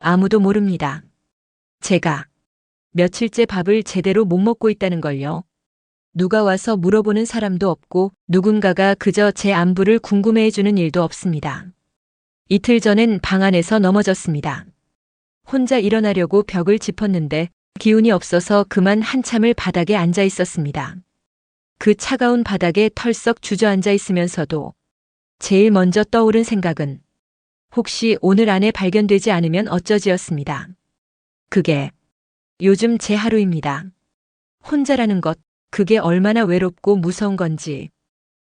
아무도 모릅니다. 제가 며칠째 밥을 제대로 못 먹고 있다는 걸요. 누가 와서 물어보는 사람도 없고 누군가가 그저 제 안부를 궁금해해주는 일도 없습니다. 이틀 전엔 방 안에서 넘어졌습니다. 혼자 일어나려고 벽을 짚었는데 기운이 없어서 그만 한참을 바닥에 앉아 있었습니다. 그 차가운 바닥에 털썩 주저앉아 있으면서도 제일 먼저 떠오른 생각은 혹시 오늘 안에 발견되지 않으면 어쩌지였습니다. 그게 요즘 제 하루입니다. 혼자라는 것, 그게 얼마나 외롭고 무서운 건지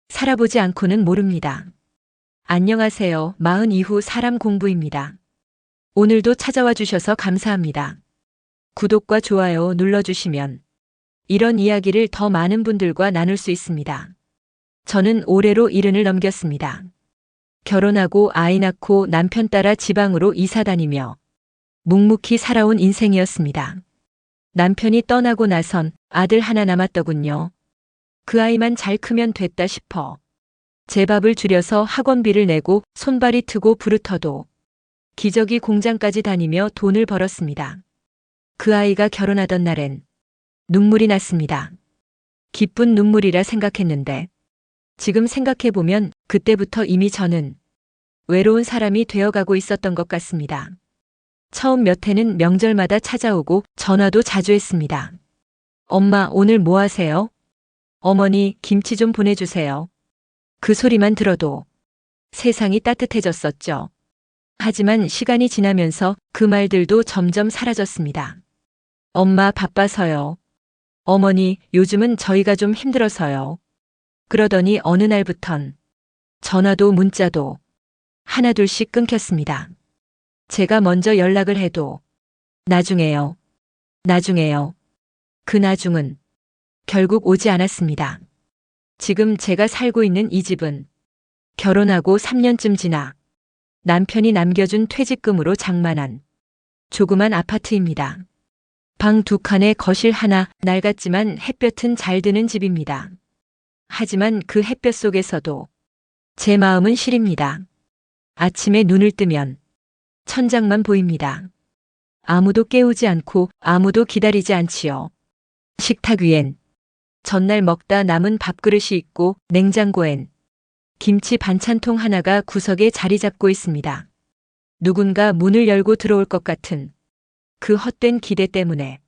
살아보지 않고는 모릅니다. 안녕하세요. 40 이후 사람 공부입니다. 오늘도 찾아와 주셔서 감사합니다. 구독과 좋아요 눌러주시면 이런 이야기를 더 많은 분들과 나눌 수 있습니다. 저는 올해로 70을 넘겼습니다. 결혼하고 아이 낳고 남편 따라 지방으로 이사 다니며 묵묵히 살아온 인생이었습니다. 남편이 떠나고 나선 아들 하나 남았더군요. 그 아이만 잘 크면 됐다 싶어 제 밥을 줄여서 학원비를 내고 손발이 트고 부르터도 기저귀 공장까지 다니며 돈을 벌었습니다. 그 아이가 결혼하던 날엔 눈물이 났습니다. 기쁜 눈물이라 생각했는데 지금 생각해보면 그때부터 이미 저는 외로운 사람이 되어가고 있었던 것 같습니다. 처음 몇 해는 명절마다 찾아오고 전화도 자주 했습니다. 엄마, 오늘 뭐 하세요? 어머니, 김치 좀 보내주세요. 그 소리만 들어도 세상이 따뜻해졌었죠. 하지만 시간이 지나면서 그 말들도 점점 사라졌습니다. 엄마, 바빠서요. 어머니, 요즘은 저희가 좀 힘들어서요. 그러더니 어느 날부턴 전화도 문자도 하나둘씩 끊겼습니다. 제가 먼저 연락을 해도 나중에요. 나중에요. 그 나중은 결국 오지 않았습니다. 지금 제가 살고 있는 이 집은 결혼하고 3년쯤 지나 남편이 남겨준 퇴직금으로 장만한 조그만 아파트입니다. 방 2칸에 거실 하나, 낡았지만 햇볕은 잘 드는 집입니다. 하지만 그 햇볕 속에서도 제 마음은 시립니다. 아침에 눈을 뜨면 천장만 보입니다. 아무도 깨우지 않고 아무도 기다리지 않지요. 식탁 위엔 전날 먹다 남은 밥그릇이 있고 냉장고엔 김치 반찬통 하나가 구석에 자리 잡고 있습니다. 누군가 문을 열고 들어올 것 같은 그 헛된 기대 때문에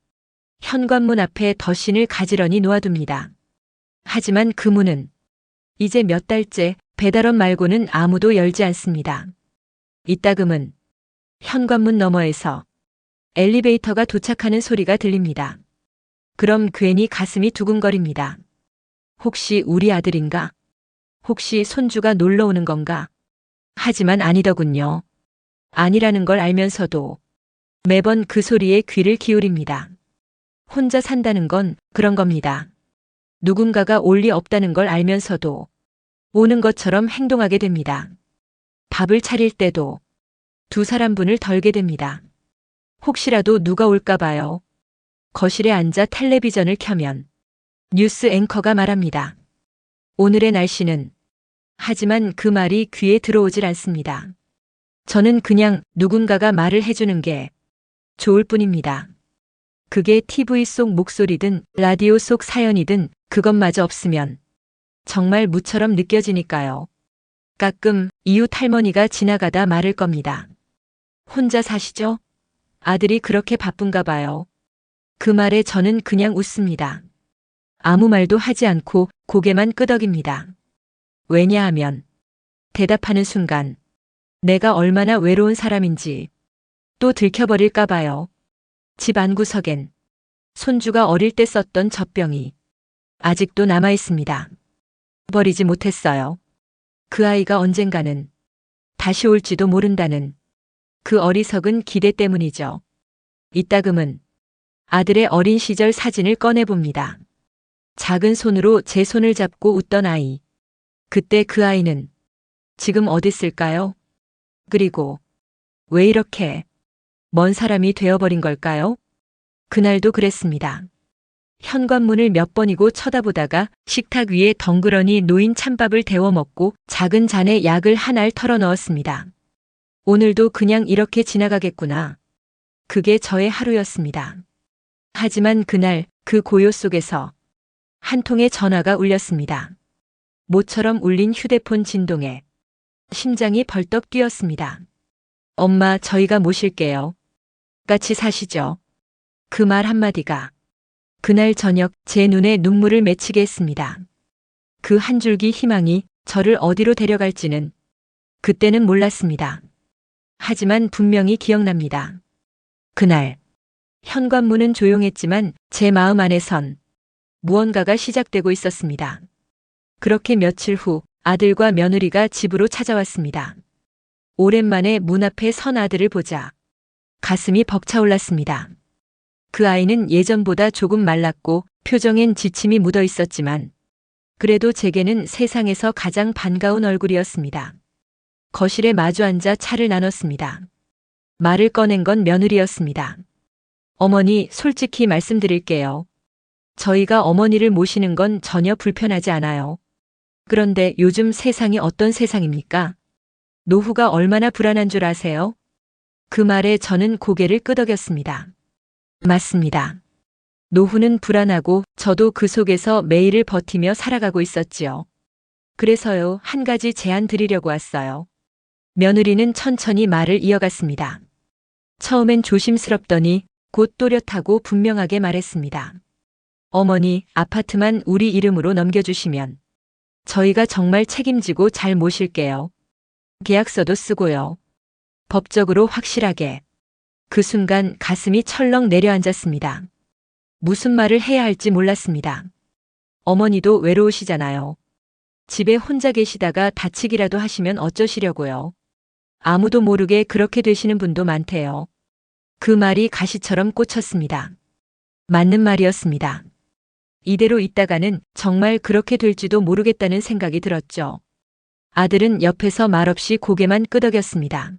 현관문 앞에 덧신을 가지런히 놓아둡니다. 하지만 그 문은 이제 몇 달째 배달원 말고는 아무도 열지 않습니다. 이따금은 현관문 너머에서 엘리베이터가 도착하는 소리가 들립니다. 그럼 괜히 가슴이 두근거립니다. 혹시 우리 아들인가? 혹시 손주가 놀러 오는 건가? 하지만 아니더군요. 아니라는 걸 알면서도 매번 그 소리에 귀를 기울입니다. 혼자 산다는 건 그런 겁니다. 누군가가 올 리 없다는 걸 알면서도 오는 것처럼 행동하게 됩니다. 밥을 차릴 때도 2사람분을 덜게 됩니다. 혹시라도 누가 올까 봐요. 거실에 앉아 텔레비전을 켜면 뉴스 앵커가 말합니다. 오늘의 날씨는 하지만 그 말이 귀에 들어오질 않습니다. 저는 그냥 누군가가 말을 해주는 게 좋을 뿐입니다. 그게 TV 속 목소리든 라디오 속 사연이든 그것마저 없으면 정말 무처럼 느껴지니까요. 가끔 이웃 할머니가 지나가다 말을 겁니다. 혼자 사시죠? 아들이 그렇게 바쁜가 봐요. 그 말에 저는 그냥 웃습니다. 아무 말도 하지 않고 고개만 끄덕입니다. 왜냐하면 대답하는 순간 내가 얼마나 외로운 사람인지 또 들켜버릴까 봐요. 집 안구석엔 손주가 어릴 때 썼던 젖병이 아직도 남아 있습니다. 버리지 못했어요. 그 아이가 언젠가는 다시 올지도 모른다는 그 어리석은 기대 때문이죠. 이따금은 아들의 어린 시절 사진을 꺼내봅니다. 작은 손으로 제 손을 잡고 웃던 아이. 그때 그 아이는 지금 어딨을까요? 그리고 왜 이렇게 먼 사람이 되어버린 걸까요? 그날도 그랬습니다. 현관문을 몇 번이고 쳐다보다가 식탁 위에 덩그러니 놓인 찬밥을 데워 먹고 작은 잔에 약을 한 알 털어 넣었습니다. 오늘도 그냥 이렇게 지나가겠구나. 그게 저의 하루였습니다. 하지만 그날 그 고요 속에서 한 통의 전화가 울렸습니다. 모처럼 울린 휴대폰 진동에 심장이 벌떡 뛰었습니다. 엄마, 저희가 모실게요. 같이 사시죠. 그 말 한마디가 그날 저녁 제 눈에 눈물을 맺히게 했습니다. 그 한 줄기 희망이 저를 어디로 데려갈지는 그때는 몰랐습니다. 하지만 분명히 기억납니다. 그날 현관문은 조용했지만 제 마음 안에선 무언가가 시작되고 있었습니다. 그렇게 며칠 후 아들과 며느리가 집으로 찾아왔습니다. 오랜만에 문 앞에 선 아들을 보자 가슴이 벅차올랐습니다. 그 아이는 예전보다 조금 말랐고 표정엔 지침이 묻어 있었지만 그래도 제게는 세상에서 가장 반가운 얼굴이었습니다. 거실에 마주 앉아 차를 나눴습니다. 말을 꺼낸 건 며느리였습니다. 어머니, 솔직히 말씀드릴게요. 저희가 어머니를 모시는 건 전혀 불편하지 않아요. 그런데 요즘 세상이 어떤 세상입니까? 노후가 얼마나 불안한 줄 아세요? 그 말에 저는 고개를 끄덕였습니다. 맞습니다. 노후는 불안하고 저도 그 속에서 매일을 버티며 살아가고 있었지요. 그래서요, 한 가지 제안 드리려고 왔어요. 며느리는 천천히 말을 이어갔습니다. 처음엔 조심스럽더니 곧 또렷하고 분명하게 말했습니다. 어머니, 아파트만 우리 이름으로 넘겨주시면 저희가 정말 책임지고 잘 모실게요. 계약서도 쓰고요. 법적으로 확실하게. 그 순간 가슴이 철렁 내려앉았습니다. 무슨 말을 해야 할지 몰랐습니다. 어머니도 외로우시잖아요. 집에 혼자 계시다가 다치기라도 하시면 어쩌시려고요. 아무도 모르게 그렇게 되시는 분도 많대요. 그 말이 가시처럼 꽂혔습니다. 맞는 말이었습니다. 이대로 있다가는 정말 그렇게 될지도 모르겠다는 생각이 들었죠. 아들은 옆에서 말없이 고개만 끄덕였습니다.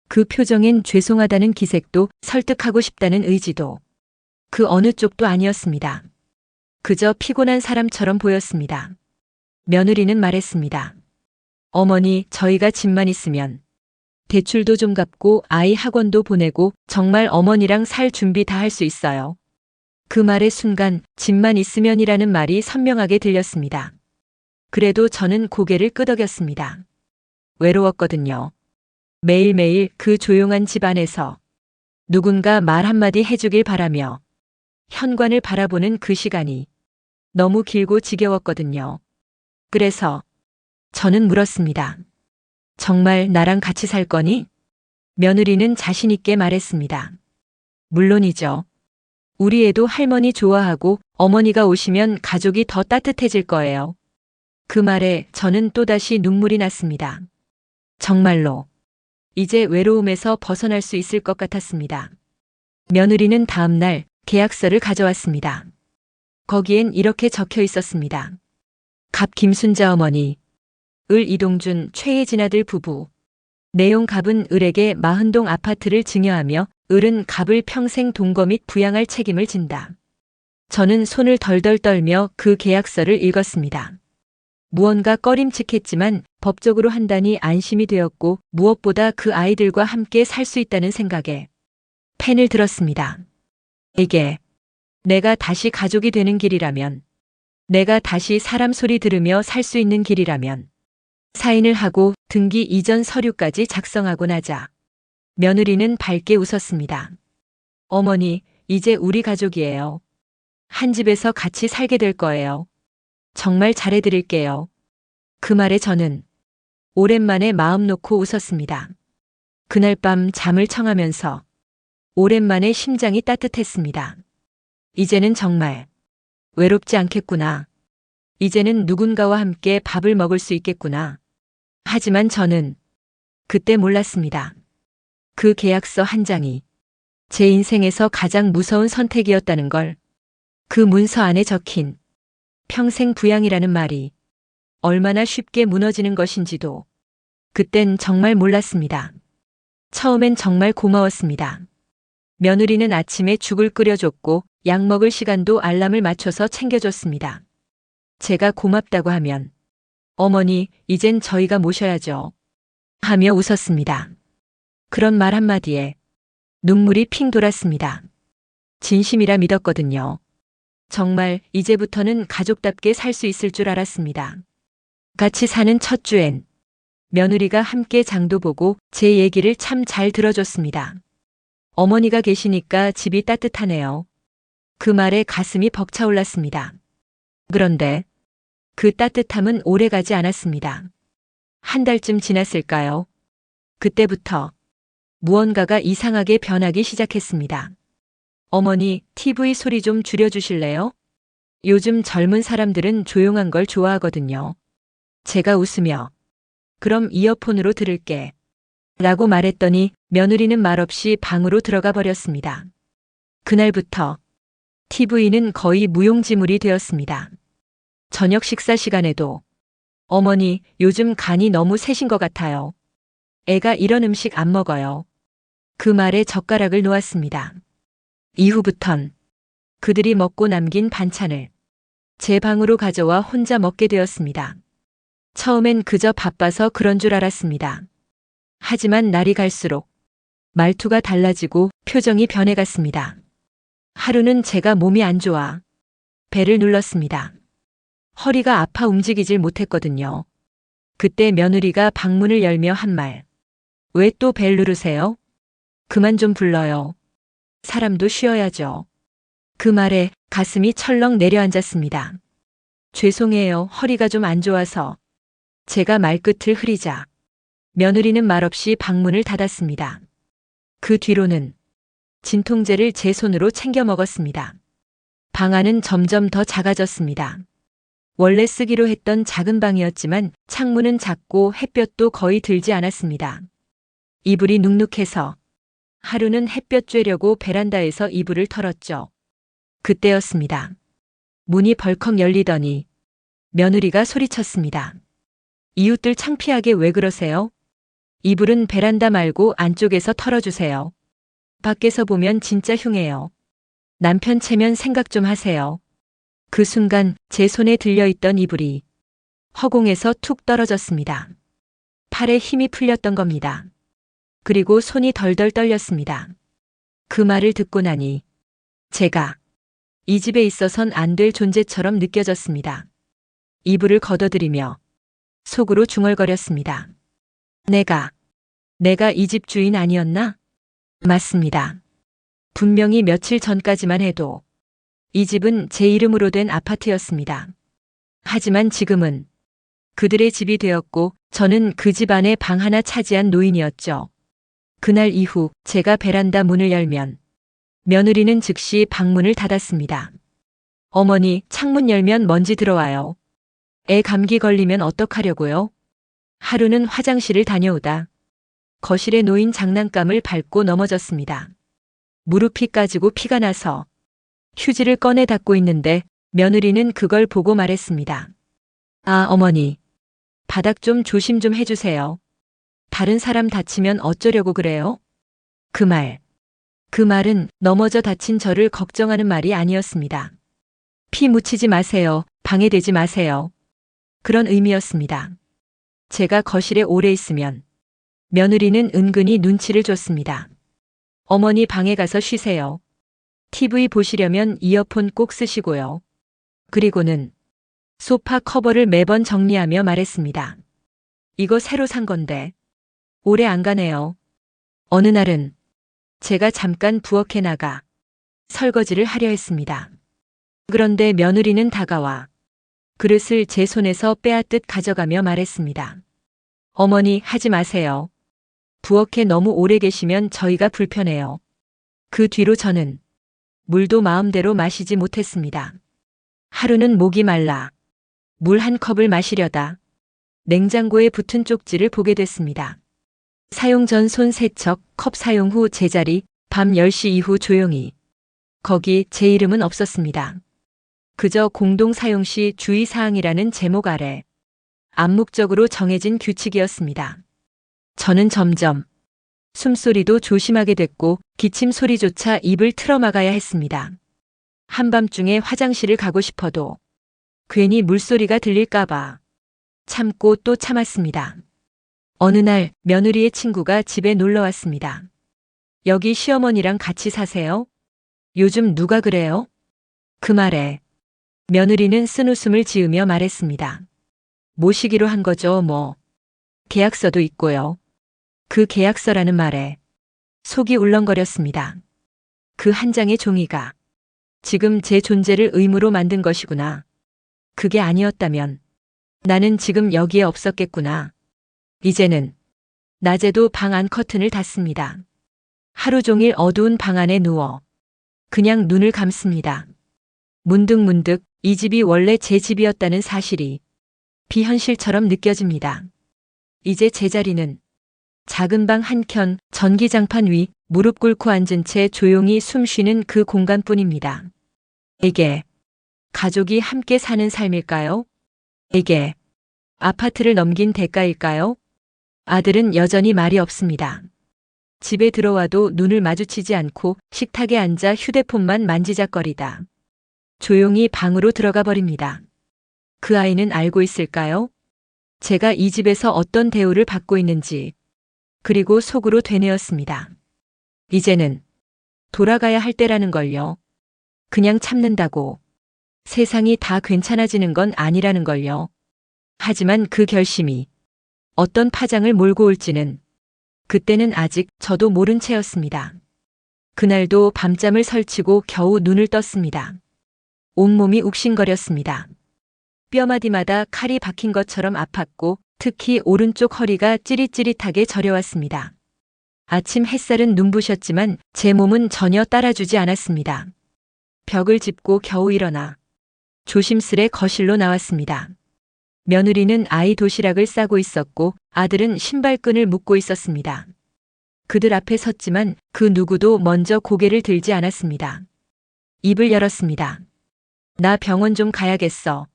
그 표정엔 죄송하다는 기색도 설득하고 싶다는 의지도 그 어느 쪽도 아니었습니다. 그저 피곤한 사람처럼 보였습니다. 며느리는 말했습니다. 어머니, 저희가 집만 있으면 대출도 좀 갚고 아이 학원도 보내고 정말 어머니랑 살 준비 다 할 수 있어요. 그 말의 순간 집만 있으면이라는 말이 선명하게 들렸습니다. 그래도 저는 고개를 끄덕였습니다. 외로웠거든요. 매일매일 그 조용한 집 안에서 누군가 말 한마디 해주길 바라며 현관을 바라보는 그 시간이 너무 길고 지겨웠거든요. 그래서 저는 물었습니다. 정말 나랑 같이 살 거니? 며느리는 자신 있게 말했습니다. 물론이죠. 우리 애도 할머니 좋아하고 어머니가 오시면 가족이 더 따뜻해질 거예요. 그 말에 저는 또다시 눈물이 났습니다. 정말로 이제 외로움에서 벗어날 수 있을 것 같았습니다. 며느리는 다음 날 계약서를 가져왔습니다. 거기엔 이렇게 적혀 있었습니다. 갑 김순자 어머니, 을 이동준 최혜진 아들 부부. 내용 갑은 을에게 40동 아파트를 증여하며 을은 갑을 평생 동거 및 부양할 책임을 진다. 저는 손을 덜덜 떨며 그 계약서를 읽었습니다. 무언가 꺼림칙했지만 법적으로 한다니 안심이 되었고 무엇보다 그 아이들과 함께 살 수 있다는 생각에 펜을 들었습니다. 이게 내가 다시 가족이 되는 길이라면, 내가 다시 사람 소리 들으며 살 수 있는 길이라면, 사인을 하고 등기 이전 서류까지 작성하고 나자 며느리는 밝게 웃었습니다. 어머니, 이제 우리 가족이에요. 한 집에서 같이 살게 될 거예요. 정말 잘해드릴게요. 그 말에 저는 오랜만에 마음 놓고 웃었습니다. 그날 밤 잠을 청하면서 오랜만에 심장이 따뜻했습니다. 이제는 정말 외롭지 않겠구나. 이제는 누군가와 함께 밥을 먹을 수 있겠구나. 하지만 저는 그때 몰랐습니다. 그 계약서 한 장이 제 인생에서 가장 무서운 선택이었다는 걸. 그 문서 안에 적힌 평생 부양이라는 말이 얼마나 쉽게 무너지는 것인지도 그땐 정말 몰랐습니다. 처음엔 정말 고마웠습니다. 며느리는 아침에 죽을 끓여줬고 약 먹을 시간도 알람을 맞춰서 챙겨줬습니다. 제가 고맙다고 하면 어머니, 이젠 저희가 모셔야죠. 하며 웃었습니다. 그런 말 한마디에 눈물이 핑 돌았습니다. 진심이라 믿었거든요. 정말 이제부터는 가족답게 살 수 있을 줄 알았습니다. 같이 사는 첫 주엔 며느리가 함께 장도 보고 제 얘기를 참 잘 들어줬습니다. 어머니가 계시니까 집이 따뜻하네요. 그 말에 가슴이 벅차올랐습니다. 그런데 그 따뜻함은 오래가지 않았습니다. 한 달쯤 지났을까요? 그때부터 무언가가 이상하게 변하기 시작했습니다. 어머니, TV 소리 좀 줄여주실래요? 요즘 젊은 사람들은 조용한 걸 좋아하거든요. 제가 웃으며 그럼 이어폰으로 들을게 라고 말했더니 며느리는 말없이 방으로 들어가 버렸습니다. 그날부터 TV는 거의 무용지물이 되었습니다. 저녁 식사 시간에도 어머니, 요즘 간이 너무 세신 것 같아요. 애가 이런 음식 안 먹어요. 그 말에 젓가락을 놓았습니다. 이후부턴 그들이 먹고 남긴 반찬을 제 방으로 가져와 혼자 먹게 되었습니다. 처음엔 그저 바빠서 그런 줄 알았습니다. 하지만 날이 갈수록 말투가 달라지고 표정이 변해갔습니다. 하루는 제가 몸이 안 좋아 배를 눌렀습니다. 허리가 아파 움직이질 못했거든요. 그때 며느리가 방문을 열며 한 말. 왜 또 벨 누르세요? 그만 좀 불러요. 사람도 쉬어야죠. 그 말에 가슴이 철렁 내려앉았습니다. 죄송해요. 허리가 좀 안 좋아서. 제가 말끝을 흐리자 며느리는 말없이 방문을 닫았습니다. 그 뒤로는 진통제를 제 손으로 챙겨 먹었습니다. 방 안은 점점 더 작아졌습니다. 원래 쓰기로 했던 작은 방이었지만 창문은 작고 햇볕도 거의 들지 않았습니다. 이불이 눅눅해서 하루는 햇볕 쬐려고 베란다에서 이불을 털었죠. 그때였습니다. 문이 벌컥 열리더니 며느리가 소리쳤습니다. 이웃들 창피하게 왜 그러세요? 이불은 베란다 말고 안쪽에서 털어주세요. 밖에서 보면 진짜 흉해요. 남편 체면 생각 좀 하세요. 그 순간 제 손에 들려있던 이불이 허공에서 툭 떨어졌습니다. 팔에 힘이 풀렸던 겁니다. 그리고 손이 덜덜 떨렸습니다. 그 말을 듣고 나니 제가 이 집에 있어선 안 될 존재처럼 느껴졌습니다. 이불을 걷어들이며 속으로 중얼거렸습니다. 내가 이 집 주인 아니었나? 맞습니다. 분명히 며칠 전까지만 해도 이 집은 제 이름으로 된 아파트였습니다. 하지만 지금은 그들의 집이 되었고 저는 그 집 안에 방 하나 차지한 노인이었죠. 그날 이후 제가 베란다 문을 열면 며느리는 즉시 방문을 닫았습니다. 어머니, 창문 열면 먼지 들어와요. 애 감기 걸리면 어떡하려고요? 하루는 화장실을 다녀오다 거실에 놓인 장난감을 밟고 넘어졌습니다. 무릎이 까지고 피가 나서 휴지를 꺼내 닦고 있는데 며느리는 그걸 보고 말했습니다. 아, 어머니. 바닥 좀 조심 좀 해주세요. 다른 사람 다치면 어쩌려고 그래요? 그 말은 넘어져 다친 저를 걱정하는 말이 아니었습니다. 피 묻히지 마세요. 방해되지 마세요. 그런 의미였습니다. 제가 거실에 오래 있으면 며느리는 은근히 눈치를 줬습니다. 어머니 방에 가서 쉬세요. TV 보시려면 이어폰 꼭 쓰시고요. 그리고는 소파 커버를 매번 정리하며 말했습니다. 이거 새로 산 건데 오래 안 가네요. 어느 날은 제가 잠깐 부엌에 나가 설거지를 하려 했습니다. 그런데 며느리는 다가와 그릇을 제 손에서 빼앗듯 가져가며 말했습니다. 어머니, 하지 마세요. 부엌에 너무 오래 계시면 저희가 불편해요. 그 뒤로 저는 물도 마음대로 마시지 못했습니다. 하루는 목이 말라 물 한 컵을 마시려다 냉장고에 붙은 쪽지를 보게 됐습니다. 사용 전 손 세척, 컵 사용 후 제자리, 밤 10시 이후 조용히. 거기 제 이름은 없었습니다. 그저 공동 사용 시 주의사항이라는 제목 아래 암묵적으로 정해진 규칙이었습니다. 저는 점점 숨소리도 조심하게 됐고 기침 소리조차 입을 틀어막아야 했습니다. 한밤중에 화장실을 가고 싶어도 괜히 물소리가 들릴까봐 참고 또 참았습니다. 어느 날 며느리의 친구가 집에 놀러 왔습니다. 여기 시어머니랑 같이 사세요? 요즘 누가 그래요? 그 말에 며느리는 쓴웃음을 지으며 말했습니다. 모시기로 한 거죠, 뭐. 계약서도 있고요. 그 계약서라는 말에 속이 울렁거렸습니다. 그 한 장의 종이가 지금 제 존재를 의무로 만든 것이구나. 그게 아니었다면 나는 지금 여기에 없었겠구나. 이제는 낮에도 방 안 커튼을 닫습니다. 하루 종일 어두운 방 안에 누워 그냥 눈을 감습니다. 문득문득 이 집이 원래 제 집이었다는 사실이 비현실처럼 느껴집니다. 이제 제 자리는 작은 방 한켠 전기장판 위 무릎 꿇고 앉은 채 조용히 숨 쉬는 그 공간뿐입니다. 이게 가족이 함께 사는 삶일까요? 이게 아파트를 넘긴 대가일까요? 아들은 여전히 말이 없습니다. 집에 들어와도 눈을 마주치지 않고 식탁에 앉아 휴대폰만 만지작거리다 조용히 방으로 들어가 버립니다. 그 아이는 알고 있을까요? 제가 이 집에서 어떤 대우를 받고 있는지, 그리고 속으로 되뇌었습니다. 이제는 돌아가야 할 때라는 걸요. 그냥 참는다고 세상이 다 괜찮아지는 건 아니라는 걸요. 하지만 그 결심이 어떤 파장을 몰고 올지는 그때는 아직 저도 모른 채였습니다. 그날도 밤잠을 설치고 겨우 눈을 떴습니다. 온몸이 욱신거렸습니다. 뼈마디마다 칼이 박힌 것처럼 아팠고 특히 오른쪽 허리가 찌릿찌릿하게 저려왔습니다. 아침 햇살은 눈부셨지만 제 몸은 전혀 따라주지 않았습니다. 벽을 짚고 겨우 일어나 조심스레 거실로 나왔습니다. 며느리는 아이 도시락을 싸고 있었고 아들은 신발끈을 묶고 있었습니다. 그들 앞에 섰지만 그 누구도 먼저 고개를 들지 않았습니다. 입을 열었습니다. 나 병원 좀 가야겠어.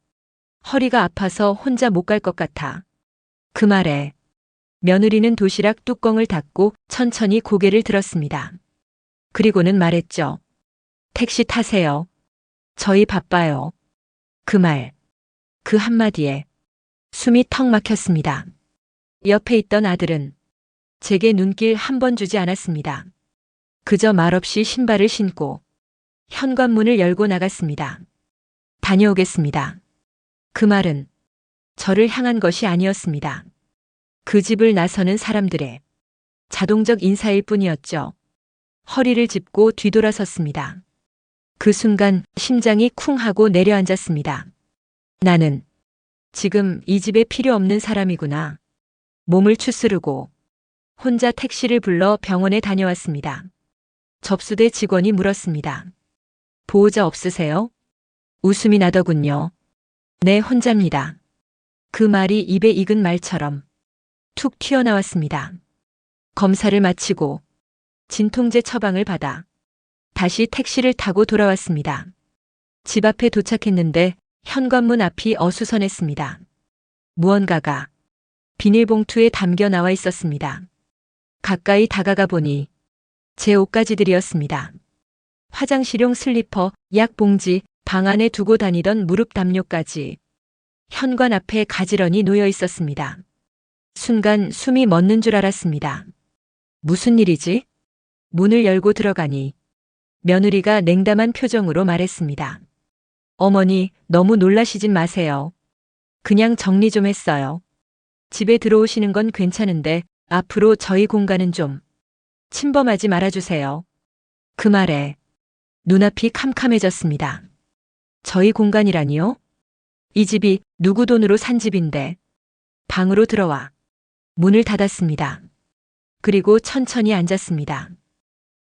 허리가 아파서 혼자 못 갈 것 같아. 그 말에 며느리는 도시락 뚜껑을 닫고 천천히 고개를 들었습니다. 그리고는 말했죠. 택시 타세요. 저희 바빠요. 그 말, 그 한마디에 숨이 턱 막혔습니다. 옆에 있던 아들은 제게 눈길 한 번 주지 않았습니다. 그저 말없이 신발을 신고 현관문을 열고 나갔습니다. 다녀오겠습니다. 그 말은 저를 향한 것이 아니었습니다. 그 집을 나서는 사람들의 자동적 인사일 뿐이었죠. 허리를 짚고 뒤돌아섰습니다. 그 순간 심장이 쿵 하고 내려앉았습니다. 나는 지금 이 집에 필요 없는 사람이구나. 몸을 추스르고 혼자 택시를 불러 병원에 다녀왔습니다. 접수대 직원이 물었습니다. 보호자 없으세요? 웃음이 나더군요. 네, 혼자입니다. 그 말이 입에 익은 말처럼 툭 튀어나왔습니다. 검사를 마치고 진통제 처방을 받아 다시 택시를 타고 돌아왔습니다. 집 앞에 도착했는데 현관문 앞이 어수선했습니다. 무언가가 비닐봉투에 담겨 나와 있었습니다. 가까이 다가가 보니 제 옷가지들이었습니다. 화장실용 슬리퍼, 약봉지, 방 안에 두고 다니던 무릎 담요까지 현관 앞에 가지런히 놓여 있었습니다. 순간 숨이 멎는 줄 알았습니다. 무슨 일이지? 문을 열고 들어가니 며느리가 냉담한 표정으로 말했습니다. 어머니, 너무 놀라시진 마세요. 그냥 정리 좀 했어요. 집에 들어오시는 건 괜찮은데 앞으로 저희 공간은 좀 침범하지 말아주세요. 그 말에 눈앞이 캄캄해졌습니다. 저희 공간이라니요? 이 집이 누구 돈으로 산 집인데. 방으로 들어와 문을 닫았습니다. 그리고 천천히 앉았습니다.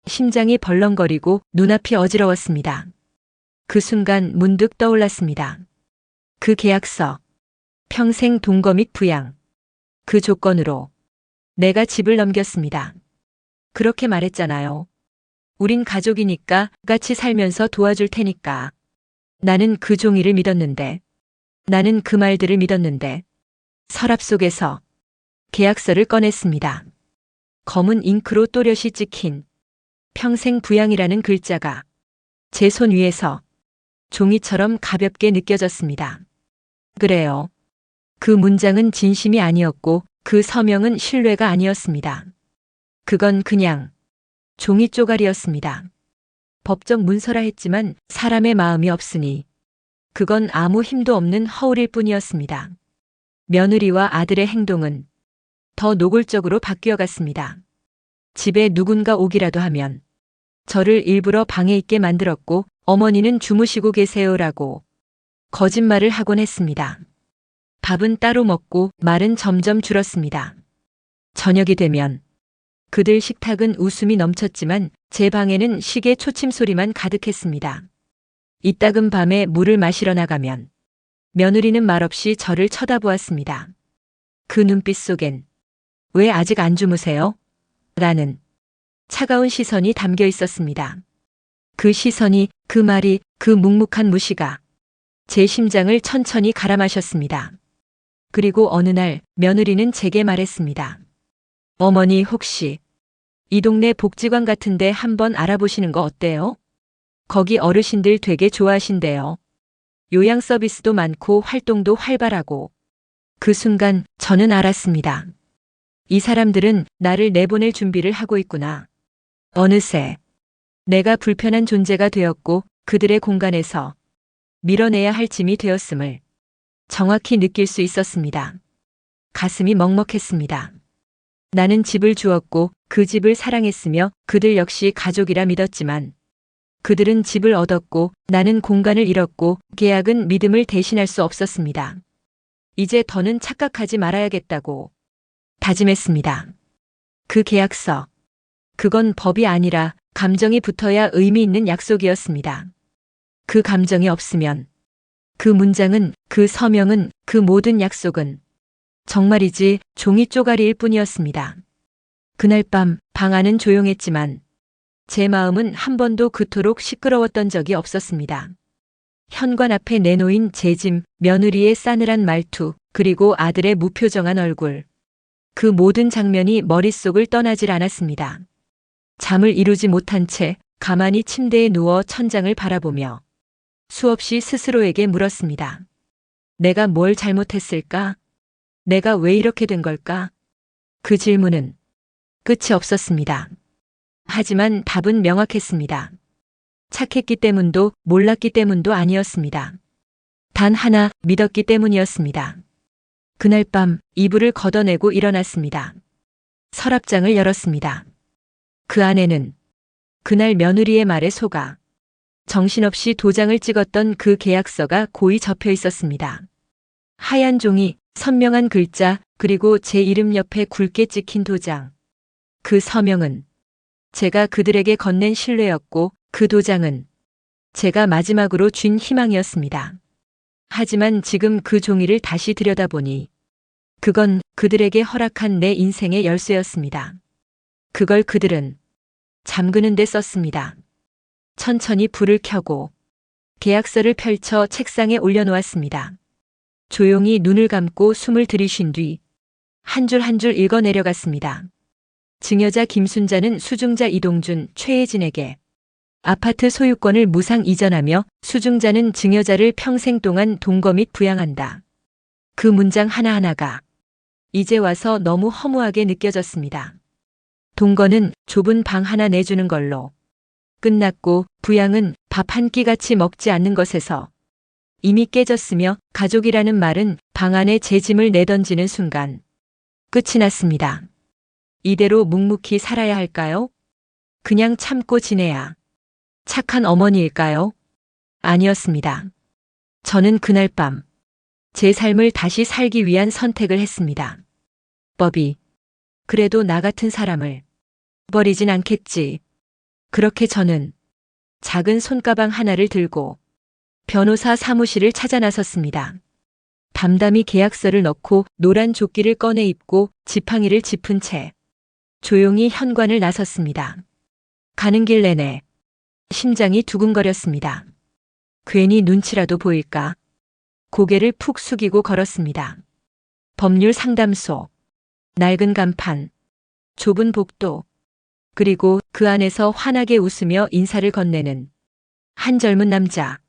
심장이 벌렁거리고 눈앞이 어지러웠습니다. 그 순간 문득 떠올랐습니다. 그 계약서, 평생 동거및 부양, 그 조건으로 내가 집을 넘겼습니다. 그렇게 말했잖아요. 우린 가족이니까 같이 살면서 도와줄 테니까. 나는 그 종이를 믿었는데, 나는 그 말들을 믿었는데, 서랍 속에서 계약서를 꺼냈습니다. 검은 잉크로 또렷이 찍힌 평생 부양이라는 글자가 제 손 위에서 종이처럼 가볍게 느껴졌습니다. 그래요. 그 문장은 진심이 아니었고 그 서명은 신뢰가 아니었습니다. 그건 그냥 종이 쪼가리였습니다. 법적 문서라 했지만 사람의 마음이 없으니 그건 아무 힘도 없는 허울일 뿐이었습니다. 며느리와 아들의 행동은 더 노골적으로 바뀌어 갔습니다. 집에 누군가 오기라도 하면 저를 일부러 방에 있게 만들었고 어머니는 주무시고 계세요라고 거짓말을 하곤 했습니다. 밥은 따로 먹고 말은 점점 줄었습니다. 저녁이 되면 그들 식탁은 웃음이 넘쳤지만 제 방에는 시계 초침 소리만 가득했습니다. 이따금 밤에 물을 마시러 나가면 며느리는 말없이 저를 쳐다보았습니다. 그 눈빛 속엔 왜 아직 안 주무세요? 라는 차가운 시선이 담겨 있었습니다. 그 시선이, 그 말이, 그 묵묵한 무시가 제 심장을 천천히 갈아 마셨습니다. 그리고 어느 날 며느리는 제게 말했습니다. 어머니 혹시 이 동네 복지관 같은데 한번 알아보시는 거 어때요? 거기 어르신들 되게 좋아하신대요. 요양 서비스도 많고 활동도 활발하고. 그 순간 저는 알았습니다. 이 사람들은 나를 내보낼 준비를 하고 있구나. 어느새 내가 불편한 존재가 되었고 그들의 공간에서 밀어내야 할 짐이 되었음을 정확히 느낄 수 있었습니다. 가슴이 먹먹했습니다. 나는 집을 주었고 그 집을 사랑했으며 그들 역시 가족이라 믿었지만 그들은 집을 얻었고 나는 공간을 잃었고 계약은 믿음을 대신할 수 없었습니다. 이제 더는 착각하지 말아야겠다고 다짐했습니다. 그 계약서. 그건 법이 아니라 감정이 붙어야 의미 있는 약속이었습니다. 그 감정이 없으면 그 문장은, 그 서명은, 그 모든 약속은 정말이지 종이 쪼가리일 뿐이었습니다. 그날 밤 방 안은 조용했지만 제 마음은 한 번도 그토록 시끄러웠던 적이 없었습니다. 현관 앞에 내놓인 제 짐, 며느리의 싸늘한 말투, 그리고 아들의 무표정한 얼굴. 그 모든 장면이 머릿속을 떠나질 않았습니다. 잠을 이루지 못한 채 가만히 침대에 누워 천장을 바라보며 수없이 스스로에게 물었습니다. 내가 뭘 잘못했을까? 내가 왜 이렇게 된 걸까? 그 질문은 끝이 없었습니다. 하지만 답은 명확했습니다. 착했기 때문도 몰랐기 때문도 아니었습니다. 단 하나, 믿었기 때문이었습니다. 그날 밤 이불을 걷어내고 일어났습니다. 서랍장을 열었습니다. 그 안에는 그날 며느리의 말에 속아 정신없이 도장을 찍었던 그 계약서가 고이 접혀 있었습니다. 하얀 종이, 선명한 글자, 그리고 제 이름 옆에 굵게 찍힌 도장. 그 서명은 제가 그들에게 건넨 신뢰였고 그 도장은 제가 마지막으로 쥔 희망이었습니다. 하지만 지금 그 종이를 다시 들여다보니 그건 그들에게 허락한 내 인생의 열쇠였습니다. 그걸 그들은 잠그는 데 썼습니다. 천천히 불을 켜고 계약서를 펼쳐 책상에 올려놓았습니다. 조용히 눈을 감고 숨을 들이쉰 뒤 한 줄 한 줄 읽어 내려갔습니다. 증여자 김순자는 수중자 이동준, 최혜진에게 아파트 소유권을 무상 이전하며 수중자는 증여자를 평생 동안 동거 및 부양한다. 그 문장 하나하나가 이제 와서 너무 허무하게 느껴졌습니다. 동거는 좁은 방 하나 내주는 걸로 끝났고 부양은 밥 한 끼 같이 먹지 않는 것에서 이미 깨졌으며 가족이라는 말은 방 안에 제 짐을 내던지는 순간 끝이 났습니다. 이대로 묵묵히 살아야 할까요? 그냥 참고 지내야 착한 어머니일까요? 아니었습니다. 저는 그날 밤 제 삶을 다시 살기 위한 선택을 했습니다. 법이 그래도 나 같은 사람을 버리진 않겠지. 그렇게 저는 작은 손가방 하나를 들고 변호사 사무실을 찾아 나섰습니다. 담담히 계약서를 넣고 노란 조끼를 꺼내 입고 지팡이를 짚은 채 조용히 현관을 나섰습니다. 가는 길 내내 심장이 두근거렸습니다. 괜히 눈치라도 보일까? 고개를 푹 숙이고 걸었습니다. 법률 상담소, 낡은 간판, 좁은 복도, 그리고 그 안에서 환하게 웃으며 인사를 건네는 한 젊은 남자.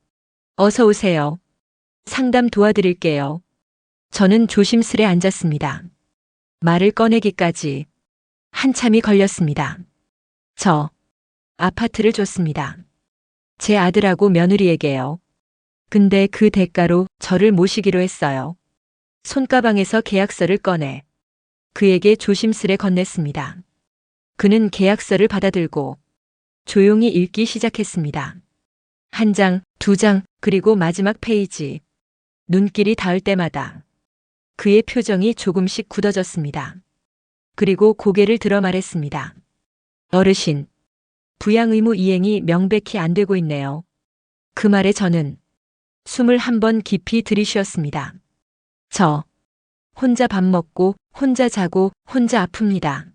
어서 오세요. 상담 도와드릴게요. 저는 조심스레 앉았습니다. 말을 꺼내기까지 한참이 걸렸습니다. 저 아파트를 줬습니다. 제 아들하고 며느리에게요. 근데 그 대가로 저를 모시기로 했어요. 손가방에서 계약서를 꺼내 그에게 조심스레 건넸습니다. 그는 계약서를 받아들고 조용히 읽기 시작했습니다. 한 장, 두 장, 그리고 마지막 페이지. 눈길이 닿을 때마다 그의 표정이 조금씩 굳어졌습니다. 그리고 고개를 들어 말했습니다. 어르신, 부양 의무 이행이 명백히 안 되고 있네요. 그 말에 저는 숨을 한 번 깊이 들이쉬었습니다. 저 혼자 밥 먹고 혼자 자고 혼자 아픕니다.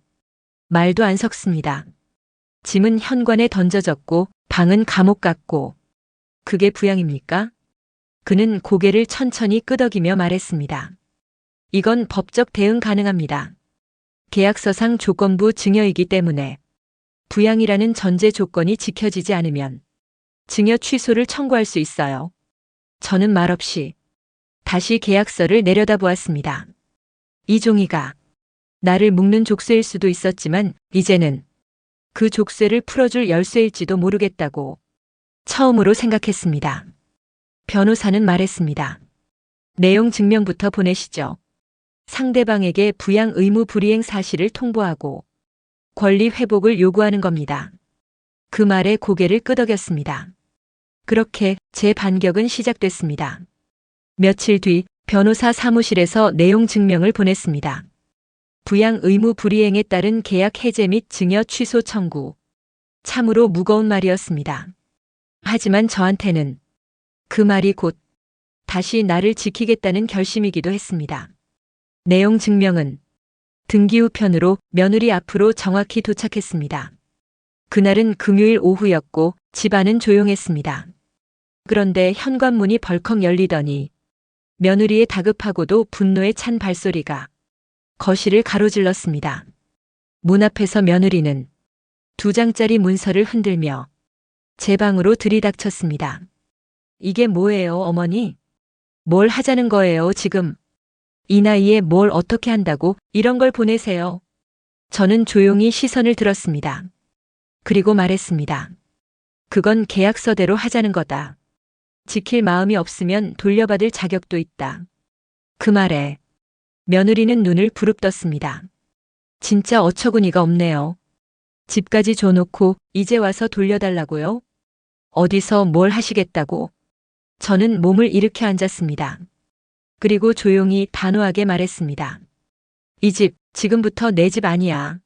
말도 안 섞습니다. 짐은 현관에 던져졌고 방은 감옥 같고 그게 부양입니까? 그는 고개를 천천히 끄덕이며 말했습니다. 이건 법적 대응 가능합니다. 계약서상 조건부 증여이기 때문에 부양이라는 전제 조건이 지켜지지 않으면 증여 취소를 청구할 수 있어요. 저는 말없이 다시 계약서를 내려다보았습니다. 이 종이가 나를 묶는 족쇄일 수도 있었지만 이제는 그 족쇄를 풀어줄 열쇠일지도 모르겠다고 처음으로 생각했습니다. 변호사는 말했습니다. 내용 증명부터 보내시죠. 상대방에게 부양 의무 불이행 사실을 통보하고 권리 회복을 요구하는 겁니다. 그 말에 고개를 끄덕였습니다. 그렇게 제 반격은 시작됐습니다. 며칠 뒤 변호사 사무실에서 내용 증명을 보냈습니다. 부양 의무 불이행에 따른 계약 해제 및 증여 취소 청구. 참으로 무거운 말이었습니다. 하지만 저한테는 그 말이 곧 다시 나를 지키겠다는 결심이기도 했습니다. 내용 증명은 등기 우편으로 며느리 앞으로 정확히 도착했습니다. 그날은 금요일 오후였고 집안은 조용했습니다. 그런데 현관문이 벌컥 열리더니 며느리의 다급하고도 분노에 찬 발소리가 거실을 가로질렀습니다. 문 앞에서 며느리는 2장짜리 문서를 흔들며 제 방으로 들이닥쳤습니다. 이게 뭐예요, 어머니? 뭘 하자는 거예요, 지금? 이 나이에 뭘 어떻게 한다고 이런 걸 보내세요? 저는 조용히 시선을 들었습니다. 그리고 말했습니다. 그건 계약서대로 하자는 거다. 지킬 마음이 없으면 돌려받을 자격도 있다. 그 말에 며느리는 눈을 부릅떴습니다. 진짜 어처구니가 없네요. 집까지 줘놓고 이제 와서 돌려달라고요? 어디서 뭘 하시겠다고? 저는 몸을 일으켜 앉았습니다. 그리고 조용히 단호하게 말했습니다. 이 집 지금부터 내 집 아니야.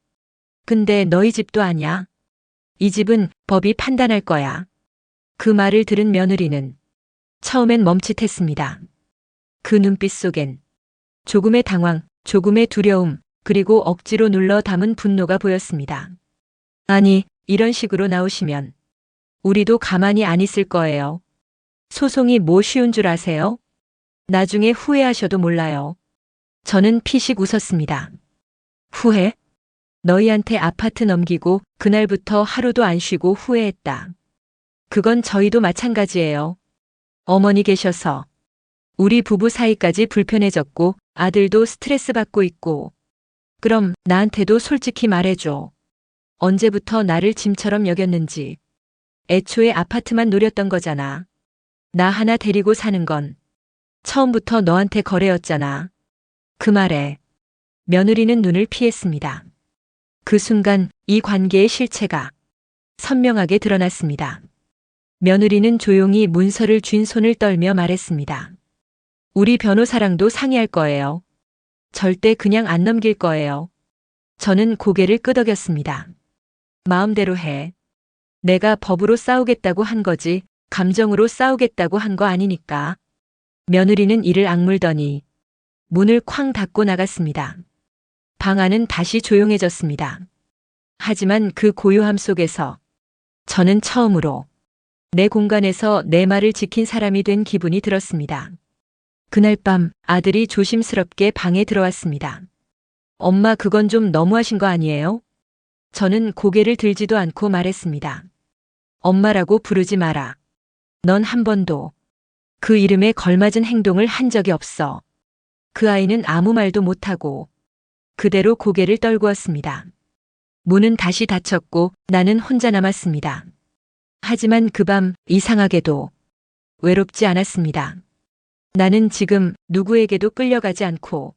근데 너희 집도 아니야. 이 집은 법이 판단할 거야. 그 말을 들은 며느리는 처음엔 멈칫했습니다. 그 눈빛 속엔 조금의 당황, 조금의 두려움, 그리고 억지로 눌러 담은 분노가 보였습니다. 아니, 이런 식으로 나오시면 우리도 가만히 안 있을 거예요. 소송이 뭐 쉬운 줄 아세요? 나중에 후회하셔도 몰라요. 저는 피식 웃었습니다. 후회? 너희한테 아파트 넘기고 그날부터 하루도 안 쉬고 후회했다. 그건 저희도 마찬가지예요. 어머니 계셔서 우리 부부 사이까지 불편해졌고 아들도 스트레스 받고 있고. 그럼 나한테도 솔직히 말해줘. 언제부터 나를 짐처럼 여겼는지. 애초에 아파트만 노렸던 거잖아. 나 하나 데리고 사는 건 처음부터 너한테 거래였잖아. 그 말에 며느리는 눈을 피했습니다. 그 순간 이 관계의 실체가 선명하게 드러났습니다. 며느리는 조용히 문서를 쥔 손을 떨며 말했습니다. 우리 변호사랑도 상의할 거예요. 절대 그냥 안 넘길 거예요. 저는 고개를 끄덕였습니다. 마음대로 해. 내가 법으로 싸우겠다고 한 거지 감정으로 싸우겠다고 한 거 아니니까. 며느리는 이를 악물더니 문을 쾅 닫고 나갔습니다. 방 안은 다시 조용해졌습니다. 하지만 그 고요함 속에서 저는 처음으로 내 공간에서 내 말을 지킨 사람이 된 기분이 들었습니다. 그날 밤 아들이 조심스럽게 방에 들어왔습니다. 엄마, 그건 좀 너무하신 거 아니에요? 저는 고개를 들지도 않고 말했습니다. 엄마라고 부르지 마라. 넌 한 번도 그 이름에 걸맞은 행동을 한 적이 없어. 그 아이는 아무 말도 못하고 그대로 고개를 떨구었습니다. 문은 다시 닫혔고 나는 혼자 남았습니다. 하지만 그 밤 이상하게도 외롭지 않았습니다. 나는 지금 누구에게도 끌려가지 않고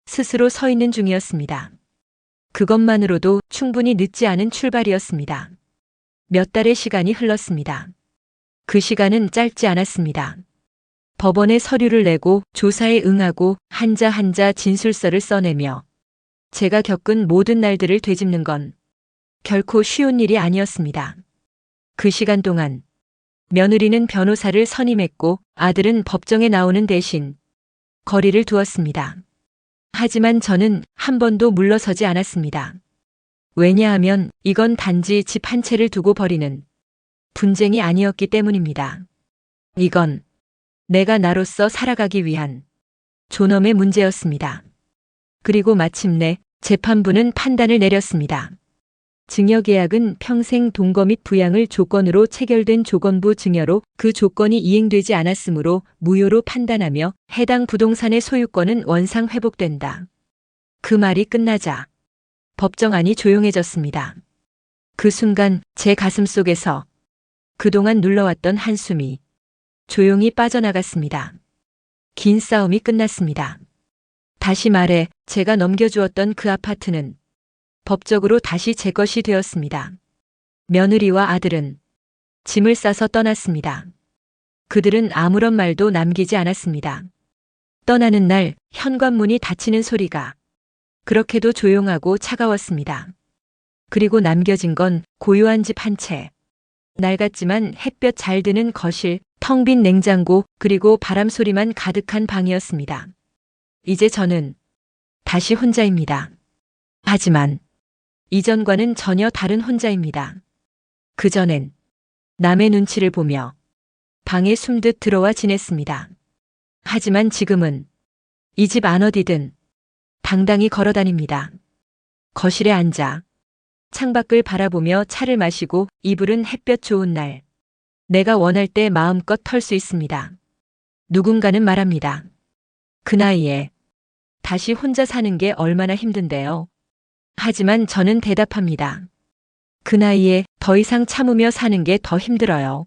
스스로 서 있는 중이었습니다. 그것만으로도 충분히 늦지 않은 출발이었습니다. 몇 달의 시간이 흘렀습니다. 그 시간은 짧지 않았습니다. 법원에 서류를 내고 조사에 응하고 한자 한자 진술서를 써내며 제가 겪은 모든 날들을 되짚는 건 결코 쉬운 일이 아니었습니다. 그 시간 동안 며느리는 변호사를 선임했고 아들은 법정에 나오는 대신 거리를 두었습니다. 하지만 저는 한 번도 물러서지 않았습니다. 왜냐하면 이건 단지 집 한 채를 두고 벌이는 분쟁이 아니었기 때문입니다. 이건 내가 나로서 살아가기 위한 존엄의 문제였습니다. 그리고 마침내 재판부는 판단을 내렸습니다. 증여계약은 평생 동거 및 부양을 조건으로 체결된 조건부 증여로 그 조건이 이행되지 않았으므로 무효로 판단하며 해당 부동산의 소유권은 원상 회복된다. 그 말이 끝나자 법정안이 조용해졌습니다. 그 순간 제 가슴 속에서 그동안 눌러왔던 한숨이 조용히 빠져나갔습니다. 긴 싸움이 끝났습니다. 다시 말해 제가 넘겨주었던 그 아파트는 법적으로 다시 제 것이 되었습니다. 며느리와 아들은 짐을 싸서 떠났습니다. 그들은 아무런 말도 남기지 않았습니다. 떠나는 날 현관문이 닫히는 소리가 그렇게도 조용하고 차가웠습니다. 그리고 남겨진 건 고요한 집 한 채. 낡았지만 햇볕 잘 드는 거실, 텅 빈 냉장고, 그리고 바람 소리만 가득한 방이었습니다. 이제 저는 다시 혼자입니다. 하지만 이전과는 전혀 다른 혼자입니다. 그전엔 남의 눈치를 보며 방에 숨듯 들어와 지냈습니다. 하지만 지금은 이 집 안 어디든 당당히 걸어다닙니다. 거실에 앉아 창밖을 바라보며 차를 마시고 이불은 햇볕 좋은 날 내가 원할 때 마음껏 털 수 있습니다. 누군가는 말합니다. 그 나이에 다시 혼자 사는 게 얼마나 힘든데요. 하지만 저는 대답합니다. 그 나이에 더 이상 참으며 사는 게 더 힘들어요.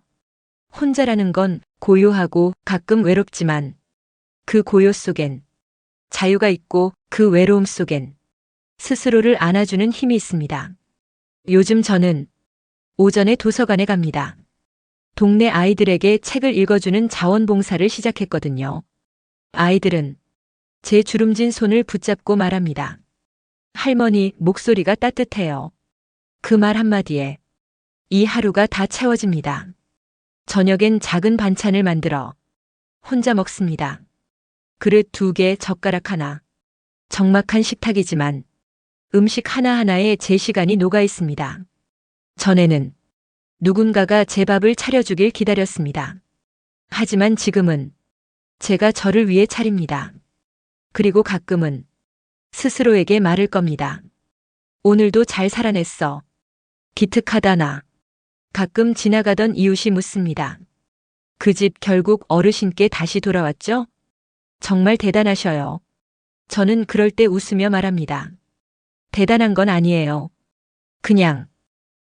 혼자라는 건 고요하고 가끔 외롭지만 그 고요 속엔 자유가 있고 그 외로움 속엔 스스로를 안아주는 힘이 있습니다. 요즘 저는 오전에 도서관에 갑니다. 동네 아이들에게 책을 읽어주는 자원봉사를 시작했거든요. 아이들은 제 주름진 손을 붙잡고 말합니다. 할머니, 목소리가 따뜻해요. 그 말 한마디에 이 하루가 다 채워집니다. 저녁엔 작은 반찬을 만들어 혼자 먹습니다. 그릇 2개, 젓가락 하나. 적막한 식탁이지만 음식 하나하나에 제 시간이 녹아 있습니다. 전에는 누군가가 제 밥을 차려주길 기다렸습니다. 하지만 지금은 제가 저를 위해 차립니다. 그리고 가끔은 스스로에게 말을 겁니다. 오늘도 잘 살아냈어. 기특하다 나. 가끔 지나가던 이웃이 묻습니다. 그 집 결국 어르신께 다시 돌아왔죠? 정말 대단하셔요. 저는 그럴 때 웃으며 말합니다. 대단한 건 아니에요. 그냥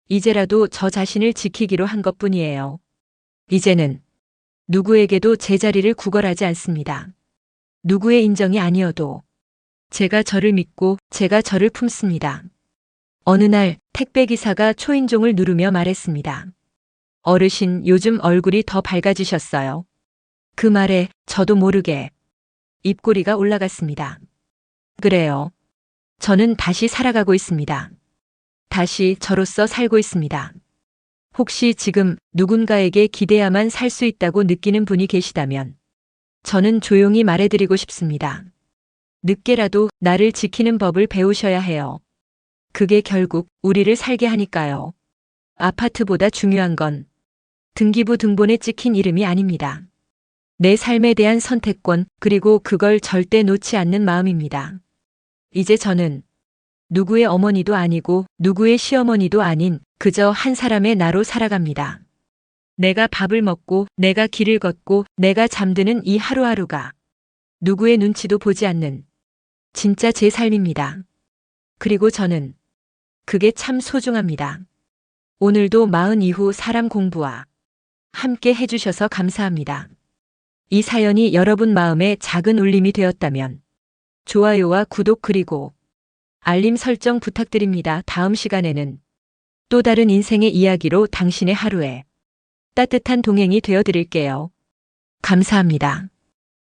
이제라도 저 자신을 지키기로 한 것뿐이에요. 이제는 누구에게도 제 자리를 구걸하지 않습니다. 누구의 인정이 아니어도 제가 저를 믿고 제가 저를 품습니다. 어느 날 택배기사가 초인종을 누르며 말했습니다. 어르신, 요즘 얼굴이 더 밝아지셨어요. 그 말에 저도 모르게 입꼬리가 올라갔습니다. 그래요. 저는 다시 살아가고 있습니다. 다시 저로서 살고 있습니다. 혹시 지금 누군가에게 기대야만 살 수 있다고 느끼는 분이 계시다면 저는 조용히 말해드리고 싶습니다. 늦게라도 나를 지키는 법을 배우셔야 해요. 그게 결국 우리를 살게 하니까요. 아파트보다 중요한 건 등기부 등본에 찍힌 이름이 아닙니다. 내 삶에 대한 선택권, 그리고 그걸 절대 놓지 않는 마음입니다. 이제 저는 누구의 어머니도 아니고 누구의 시어머니도 아닌 그저 한 사람의 나로 살아갑니다. 내가 밥을 먹고 내가 길을 걷고 내가 잠드는 이 하루하루가 누구의 눈치도 보지 않는 진짜 제 삶입니다. 그리고 저는 그게 참 소중합니다. 오늘도 마흔 이후 사람 공부와 함께 해주셔서 감사합니다. 이 사연이 여러분 마음에 작은 울림이 되었다면 좋아요와 구독 그리고 알림 설정 부탁드립니다. 다음 시간에는 또 다른 인생의 이야기로 당신의 하루에 따뜻한 동행이 되어 드릴게요. 감사합니다.